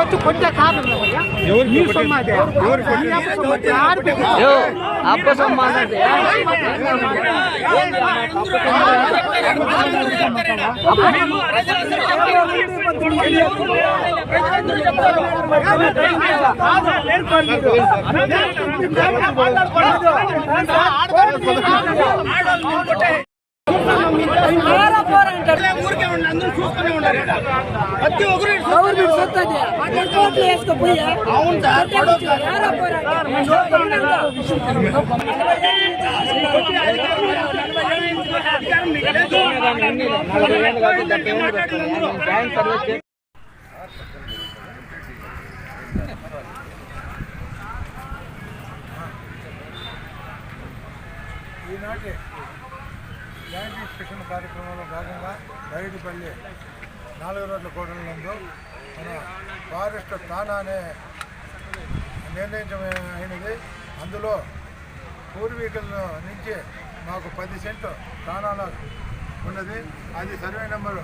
వచ్చి కొట్టే కాదు నీ సొమ్మ అదే అప్ప సొమ్మ అన్నది ఊరికే ఉండి అందరూ చూస్తూనే ఉండాలి. ప్రతి ఒక్కరు అవును సార్ ఈనాటి జాయింట్ ఇన్స్పెక్షన్ కార్యక్రమంలో భాగంగా బయటిపల్లి 4 రోడ్ల కూడలందు మన ఫారెస్ట్ తానా అనే నిర్ణయించమైనది. అందులో పూర్వీకుల నుంచి మాకు 10 సెంటు తానాలో ఉన్నది. అది సర్వే నెంబర్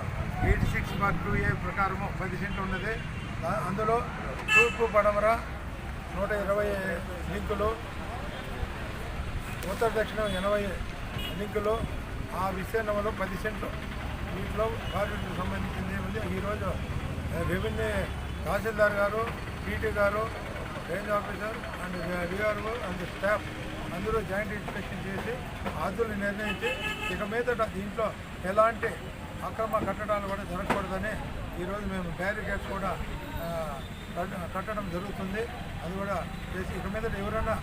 86/2A ప్రకారము 10 సెంటు ఉన్నది. అందులో తూర్పు పడమర 120 లింకులు, ఉత్తర దక్షిణం 80 లింకులు, ఆ విస్తీర్ణంలో 10 సెంట్లు. వీటిలో ప్రాజెక్టుకు సంబంధించింది ఏముంది. ఈరోజు రెవెన్యూ తహసీల్దార్ గారు, టీటీ గారు, range officer and DRO and staff అందరూ జాయింట్ ఇన్స్పెక్షన్ చేసి హద్దులు నిర్ణయించి ఇక మీదట దీంట్లో ఎలాంటి అక్రమ కట్టడాలు కూడా జరగకూడదని ఈరోజు మేము బ్యారికేడ్స్ కూడా కట్టడం జరుగుతుంది. అది కూడా చేసి ఇక మీదట ఎవరైనా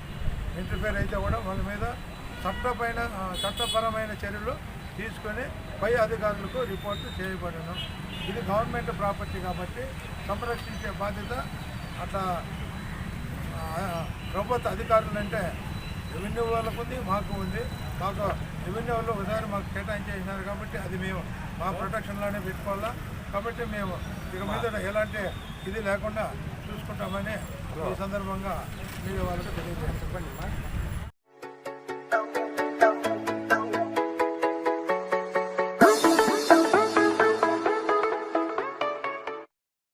ఇంటర్ఫేర్ అయితే కూడా వాళ్ళ మీద చట్టపరమైన చర్యలు తీసుకొని పై అధికారులకు రిపోర్టు చేయబడను. ఇది గవర్నమెంట్ ప్రాపర్టీ కాబట్టి సంరక్షించే బాధ్యత అట్లా ప్రభుత్వ అధికారులు అంటే రెవెన్యూ వాళ్ళకు ఉంది, మాకు ఉంది. మాకు రెవెన్యూ వాళ్ళు ఒకసారి మాకు కేటాయించేసినారు కాబట్టి అది మేము మా ప్రొటెక్షన్లోనే పెట్టుకోవాలా. కాబట్టి మేము ఇక మీద ఎలాంటి ఇది లేకుండా చూసుకుంటామని ఈ సందర్భంగా మీరు వాళ్ళకి తెలియజేయండి. చెప్పండి.